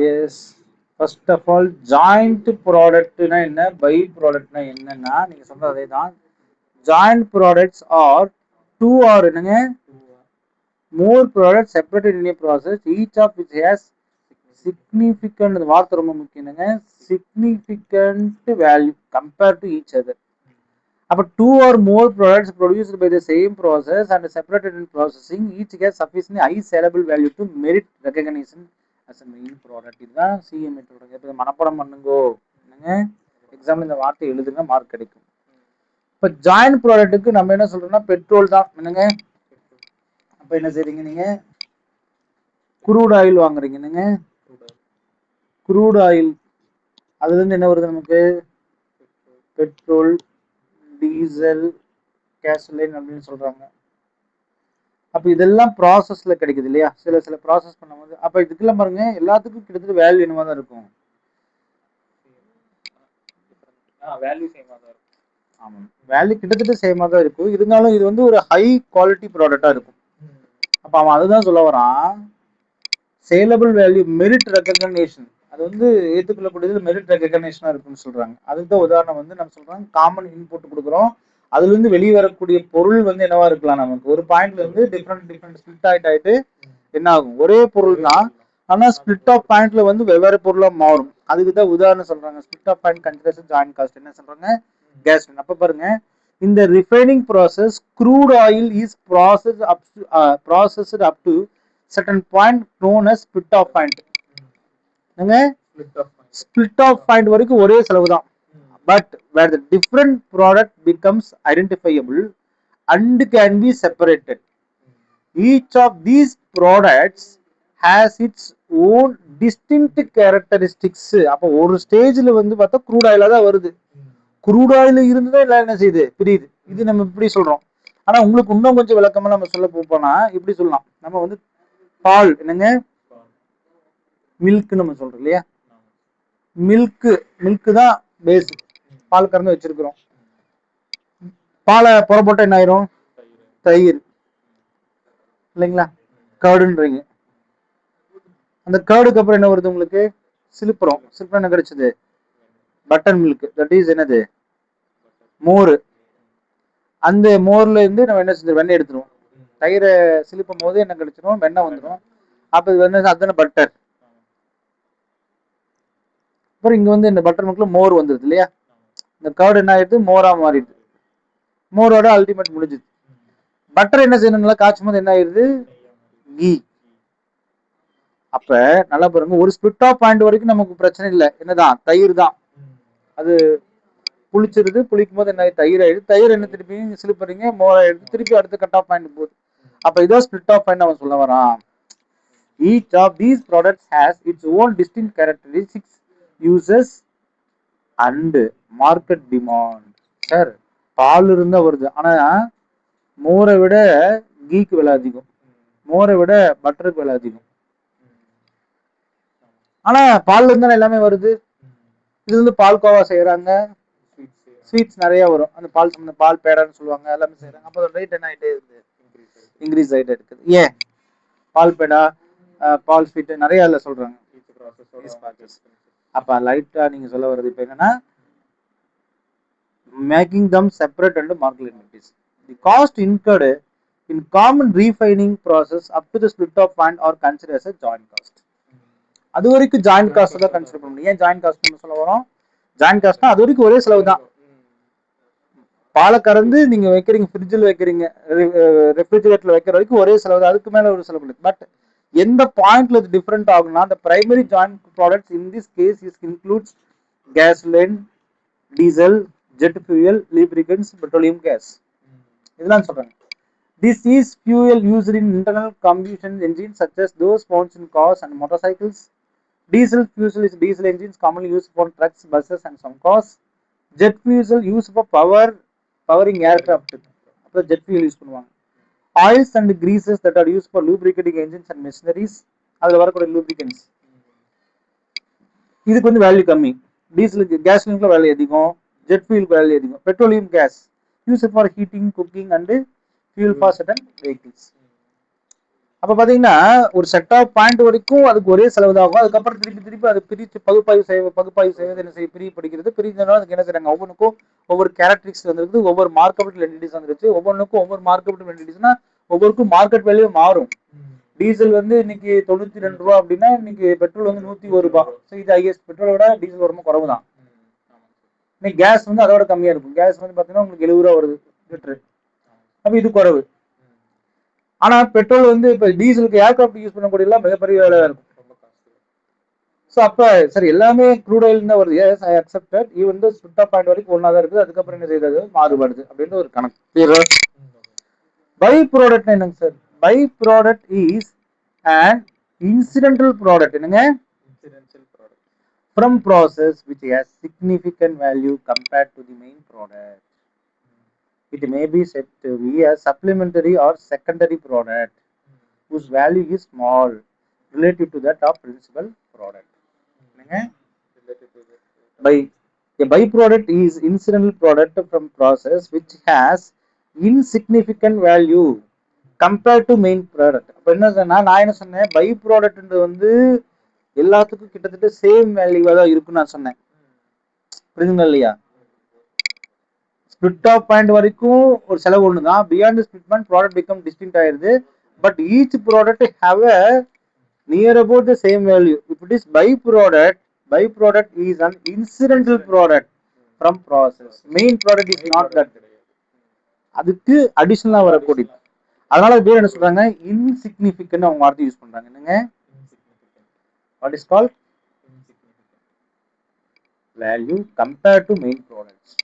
S. First of all joint ப்ராடக்ட்னா என்ன, by ப்ராடக்ட்னா என்னன்னா நீங்க சொல்றது அதே தான். Joint products are two or என்னங்க more products separated in a process, each of which has significant, இந்த வார்த்தை ரொம்ப முக்கியங்க, significant value compared to each other. அப்ப two or more products produced by the same process and separated in processing, each has sufficiently high sellable value to merit recognition as a main product. இதுதான் CMA சொல்றாங்க. இப்ப மனப்பாடம் பண்ணுங்கோ என்னங்க, exam இந்த வார்த்தை எழுதுங்க மார்க் கிடைக்கும். இப்ப ஜாயிண்ட் ப்ராடக்ட்டுக்கு நம்ம என்ன சொல்றோம்னா பெட்ரோல் தான் என்னங்க. அப்ப என்ன செய்றீங்க நீங்க, குரூட் ஆயில் வாங்குறீங்க என்னங்க, குரூட் ஆயில் அதுல இருந்து என்ன வருது நமக்கு, பெட்ரோல், டீசல், கேசோலின் அப்படின்னு சொல்றாங்க. அப்ப இதெல்லாம் ப்ராசஸ்ல கிடைக்குது இல்லையா, சில சில ப்ராசஸ் பண்ணும்போது. அப்ப இதுக்கெல்லாம் பாருங்க எல்லாத்துக்கும் கிட்டத்தட்ட வேல்யூ என்னவா தான் இருக்கும். ஆமா, வேல்யூ கிட்டத்தட்ட சேமா தான் இருக்கும். இருந்தாலும் இது வந்து ஒரு ஹை குவாலிட்டி ப்ராடக்டா இருக்கும். அப்ப அவன் அதுதான் சொல்ல வரான், சேலபிள் வேல்யூ, மெரிட் ரெகக்னேஷன், அது வந்து ஏற்றுக்கொள்ளக்கூடியது மெரிட் ரெகக்னேஷனா இருக்குன்னு சொல்றாங்க. அதுக்கு தான் உதாரணம் வந்து நம்ம சொல்றோம், காமன் இன்புட் கொடுக்குறோம், அதுல இருந்து வெளியே வரக்கூடிய பொருள் வந்து என்னவா இருக்கலாம், நமக்கு ஒரு பாயிண்ட்ல இருந்து டிஃப்ரெண்ட் ஸ்பிளிட் ஆயிட்டு என்ன ஆகும், ஒரே பொருள் தான் ஆனா ஸ்பிளிட் ஆஃப் பாயிண்ட்ல வந்து வெவ்வேறு பொருளா மாறும். அதுக்கு தான் உதாரணம் சொல்றாங்க, split off point consideration joint cost என்ன சொல்றாங்க, கேஸ். அப்ப பாருங்க, இந்த refining process crude oil is processed up to certain point known as split off point. Split off point வரைக்கும் ஒரே செலவு தான். But where the different product becomes identifiable and can be separated. Each of these products has its own distinct characteristics. அப்போ ஒரு ஸ்டேஜ்ல வந்து பார்த்தா crude ஆயிலா தான் வருது, க்ரூட் ஆயில் இருந்துதான் எல்லாம் என்ன செய்யுது பிரியுது. இது நம்ம இப்படி சொல்றோம். ஆனா உங்களுக்கு இன்னும் கொஞ்சம் விளக்கமா நம்ம சொல்ல போனா இப்படி சொல்லலாம், நம்ம வந்து பால் என்னங்க, மில்க் நம்ம சொல்றோம் இல்லையா, மில்க் தான் பேஸ், பால் கறந்து வச்சிருக்கிறோம், பாலை புறப்போட்ட என்ன ஆயிரும், தயிர் இல்லைங்களா, கர்டுன்றீங்க. அந்த கர்டுக்கு அப்புறம் என்ன வருது உங்களுக்கு, சிலுப்புறம் என்ன கிடைச்சது, பட்டர் மில்க், தட் இஸ் என்னது, மோர். அந்த மோர்ல இருந்து நம்ம என்ன செஞ்சோம், வெண்ணெய் எடுத்துருவோம். தயிரை சிலுப்பும் போது என்ன கிடைச்சிடும், வெண்ணெய் வந்துடும். அப்ப இது வந்து அதுதானே பட்டர். அப்புறம் இங்க வந்து இந்த பட்டர் மில்க்ல மோர் வந்துருது இல்லையா, இந்த கர்டு என்ன ஆயிடுது, மோரா மாறிடுது. மோரோட அல்டிமேட் முடிஞ்சுது. பட்டர் என்ன செய்யணும், நல்லா காய்ச்சும் போது என்ன ஆயிடுது, கீ. அப்ப நல்லா பாருங்க, ஒரு ஸ்பிளிட் ஆஃப் பாயிண்ட் வரைக்கும் நமக்கு பிரச்சனை இல்லை, என்னதான் தயிர் தான். அது புளிச்சிருது, புளிக்கும் போது என்ன தயிர் ஆயிடுது, தயிர் என்ன திருப்பி சிலுப்புறீங்க, மோர் ஆயிடுது, திருப்பி அடுத்த கட் ஆஃப் பாயிண்ட் போகுது. அப்ப இதான் ஸ்பிளிட் ஆஃப் பாயிண்ட் அவன் சொல்ல வரான். Each of these products has its own distinct characteristics, uses and market demand. Sir பால் இருந்தா வருது, ஆனா மோரை விட கீக்கு விலை அதிகம், மோரை விட பட்டருக்கு விலை அதிகம். ஆனா பால்ல இருந்தா எல்லாமே வருது. இதுல இருந்து பால் கோவா செய்யறாங்க, ஸ்வீட்ஸ் நிறைய வரும், அந்த பால் சம்பந்த பால் பேடான்னு சொல்லுவாங்க, எல்லாமே செய்யறாங்க. அப்போ ரேட் என்ன ஆயிட்டே இருக்குது, இன்க்ரீஸ் ஆயிட்டே இருக்குது. ஏன் பால் பேடா, பால் ஸ்வீட் நிறைய இல்ல சொல்றாங்க. அப்ப லைட்டா நீங்க சொல்ல வர்றது இப்ப என்னன்னா, making them separate and market entities. The cost incurred in common refining process up to the split of point are considered as a joint cost. அது வரைக்கும் ஜாயிண்ட் காஸ்ட் தான் கன்சிடர் பண்ணணும். ஏன் ஜாயிண்ட் காஸ்ட் நம்ம சொல்ல வரோம், ஜாயிண்ட் காஸ்ட்னா அது வரைக்கும் ஒரே செலவு தான். பாலை கறந்து நீங்க வைக்கிறீங்க, ஃப்ரிட்ஜில் வைக்கிறீங்க, ரெஃப்ரிஜரேட்டர்ல வைக்கிற வரைக்கும் ஒரே செலவு தான், அதுக்கு மேல ஒரு செலவு இல்லை. பட் எந்த பாயிண்ட்ல இது டிஃபரெண்ட் ஆகும்னா, the primary joint products in this case is includes gasoline, diesel, jet fuel, lubricants, petroleum gas. இதெல்லாம் சொல்றாங்க. This is fuel used in internal combustion engines such as those found in cars and motorcycles. Diesel fuel is diesel engines commonly used for trucks, buses and some cars. Jet fuel used for powering aircraft. அப்போ jet fuel use பண்ணுவாங்க. Oils and greases that are used for lubricating engines and machineries. அதில் வரக்கூடிய lubricants. இதுக்கு வந்து value கம்மி. டீசலுக்கு, கேஸ்லினுக்குள்ள value அதிகம், jet ஃபியூலுக்கு value அதிகம். Petroleum gas use for heating, cooking and fuel for certain vehicles. அப்ப பாத்தீங்கன்னா ஒரு செட் ஆஃப் பாயிண்ட் வரைக்கும் அதுக்கு ஒரே செலவு தான் ஆகும். அதுக்கப்புறம் திருப்பி அதை பிரித்து பகுப்பாய்வு செய்வது என்ன செய்ய பிரி படிக்கிறது பிரிஞ்சதுனால அதுக்கு என்ன செய்றாங்க, ஒவ்வொன்றுக்கும் ஒவ்வொரு கேரக்டரிஸ்ட் வந்துருக்கு, ஒவ்வொரு மார்க்கெட் என்டிட்டிஸ் வந்துருச்சு. ஒவ்வொன்றுக்கும் ஒவ்வொரு மார்க்கெட் என்டிட்டிஸ்னா ஒவ்வொருக்கும் மார்க்கெட் வேல்யூ மாறும். டீசல் வந்து இன்னைக்கு 92 ரூபா அப்படின்னா இன்னைக்கு பெட்ரோல் வந்து 101 ரூபாய். இது ஐஎஸ் பெட்ரோலோட டீசல் ரொம்ப குறைவு தான். இன்னைக்கு கேஸ் வந்து அதோட கம்மியா இருக்கும். கேஸ் வந்து பாத்தீங்கன்னா உங்களுக்கு 70 ரூபா வருது லிட்டரு. அப்ப இது குறைவு. ஆனா பெட்ரோல் வந்து இப்ப டீசலுக்கு ஏர்கிராஃப்ட் யூஸ் பண்ணக்கூடிய மிகப்பெரிய வேலை இருக்கும். ஸோ அப்ப சரி எல்லாமே க்ரூட் ஆயில் தான் வருது. As I accepted. ஈவன் வந்து ஸ்பிட் ஆஃப் பாயிண்ட் வரைக்கும் ஒன்னா தான் இருக்குது. அதுக்கப்புறம் என்ன செய்யறது, மாறுபடுது அப்படின்ற ஒரு கணக்கு. பை ப்ராடக்ட் என்னங்க sir? By product is and incidental product. என்னங்க? From process which has significant value compared to the main product. It may be said to be a supplementary or secondary product whose value is small relative to that of principal product. By a byproduct is incidental product from process which has insignificant value compared to main product. அப்ப என்ன சொன்னா, நான் என்ன சொன்னேன், by product வந்து எல்லாத்துக்கும் கிட்டத்தட்ட same வேல்யூவா தான் இருக்குன்னு நான் சொன்னேன். புரியுதுங்களா இல்லையா? ஸ்பிளிட் ஆஃப் பாயிண்ட் வரைக்கும் ஒரு செலவு ஒன்று தான். Beyond split point product become distinct ஆயிருது. But each product have a near about the same value. If it is by product is an incidental product from process. Main product is not that. அதுக்கு அடிஷனலா வரக்கூடியது. அதனால பேர் என்ன சொல்றாங்க, insignificant அவங்க வார்த்தை யூஸ் பண்றாங்க. என்னங்க? What is called value compared to main products.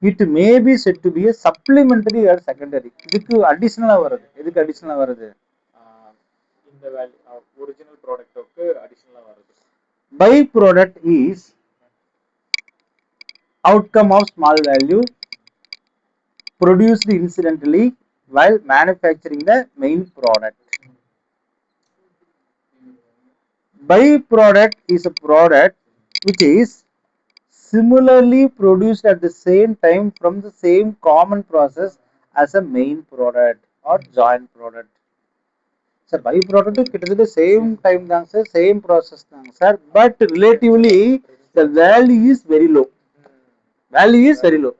It may be said to be a supplementary or secondary. இதுக்கு அடிஷனலா வருது. எதுக்கு அடிஷனலா வருது? இந்த வேல்யூ ஒரிஜினல் ப்ராடக்ட்டுக்கு அடிஷனலா வருது. By product is outcome of small value produced incidentally while manufacturing the main product. Byproduct is a product which is similarly produced at the same time from the same common process as a main product or joint product. Sir, byproduct கிட்டத்தட்ட same time தாங்க sir, same process தாங்க sir. But relatively the value is very low. Value is very low.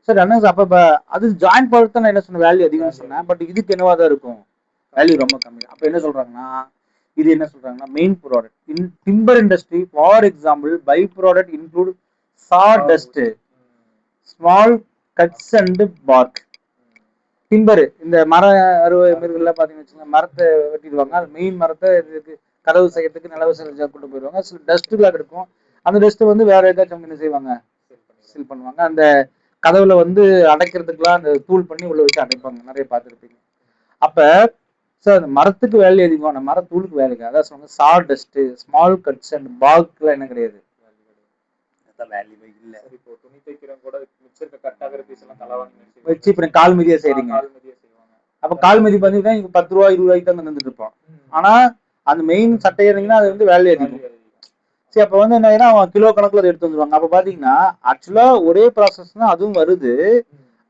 Sir என்ன அப்ப அது joint product தான் நான் என்ன சொன்னேன், வேல்யூ அதிகம்னு சொன்னேன். பட் இதுக்கு என்னவா தான் இருக்கும், வேல்யூ ரொம்ப கம்மி. அப்ப என்ன சொல்றாங்கன்னா, இது என்ன சொல்றாங்கன்னா main product. In timber industry for example by product include sawdust, small cuts and bark. Timber இந்த மர அறுவை மிருகெல்லாம் பாத்தீங்கன்னு வச்சுக்கோங்க, மரத்தை வெட்டிடுவாங்க. அது மெயின் மரத்தை கதவு செய்யறதுக்கு நிலவு செய்ய கொண்டு போயிடுவாங்க. சில டஸ்ட்டுலாம் இருக்கும். அந்த டஸ்ட் வந்து வேற ஏதாச்சும் என்ன செய்வாங்க, சீல் பண்ணுவாங்க. அந்த கதவுல வந்து அடைக்கிறதுக்குலாம் அந்த தூள் பண்ணி உள்ள வச்சு அடைப்பாங்க, நிறைய பார்த்துருப்பீங்க. அப்ப சார் அந்த மரத்துக்கு வேல்யூ அதிகம், அந்த மரத்தூளுக்கு வேலைக்கு. அதான் சொல்லுவாங்க சா டஸ்ட், ஸ்மால் கட்ஸ் அண்ட் பார்க்லாம் என்ன கிடையாது, வேல்யூவே இல்ல. இப்போ துணி தைக்கிறவங்க கூட மிச்சர்க்க கட்டாகிற பீஸ் எல்லாம் தலவாணி வச்சு இப்ப கால் மிதியா செய்றீங்க. அப்ப கால் மிதி பாத்தீங்கன்னா இங்க 10 ரூபாய் 20 ரூபாய்க்கு தான் வந்துட்டு இருப்போம். ஆனா அந்த மெயின் சட்டை ஏறிங்கன்னா அது வந்து வேல்யூ அதிகம். சரி, அப்ப வந்து என்ன அவன் கிலோ கணக்குல அதை எடுத்து வந்துருவாங்க. அப்ப பாத்தீங்கன்னா ஆக்சுவலா ஒரே ப்ராசஸ் தான் அதுவும் வருது.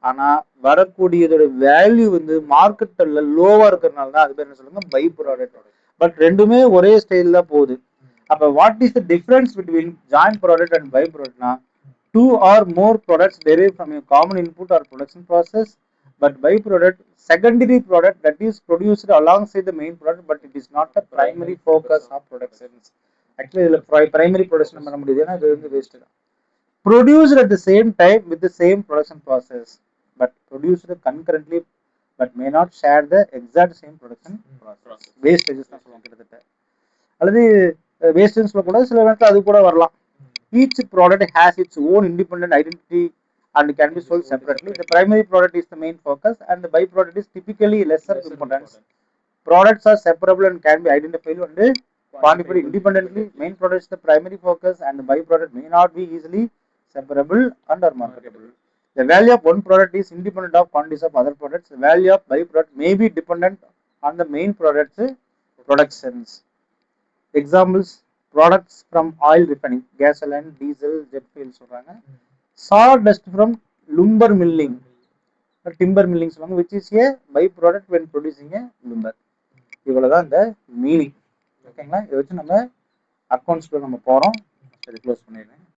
ஆனா வரக்கூடியதோட வேல்யூ வந்து மார்க்கெட்ல லோவா இருக்கிறதுனால தான் அது பேர் என்ன சொல்லுங்க, பை ப்ராடக்ட். பட் ரெண்டுமே ஒரே ஸ்டைல் தான் போகுது. அப்ப what is the difference between joint product and by ப்ராடக்ட்னா, two or more products derive from a common input or production process, but by product secondary product that is produced alongside the main product, but it is not the primary focus of production. Actually இதுல primary production பண்ண முடியாது, ஏன்னா இது வந்து waste தான். Produced at the same time with the same production process, but produced concurrently but may not share the exact same production process. Wastages தான் சொல்லுவாங்க கிட்டத்தட்ட, அல்லது வேஸ்ட்னு சொல்லக்கூடாது, சில நேரத்தில் அது கூட வரலாம். Each product has its own independent identity and can be sold separately. The primary product is the main focus and the byproduct is typically lesser importance. Products are separable and can be identified and quantified independently. Main product is the primary focus and the byproduct may not be easily separable and or marketable. The value of one product is independent of quantities of other products. The value of byproduct may be dependent on the main product's productions. Examples: products from oil refining, gasoline, diesel, jet fuel சொல்றாங்க. Sawdust from lumber milling, timber milling சொல்றாங்க, which is a byproduct when producing a lumber. இவ்வளவுதான் இந்த meaning. ஓகேங்களா? இதை வச்சு நம்ம அக்கௌண்ட்ஸ்ல நம்ம போறோம். சரி, க்ளோஸ் பண்ணிடுறேன்.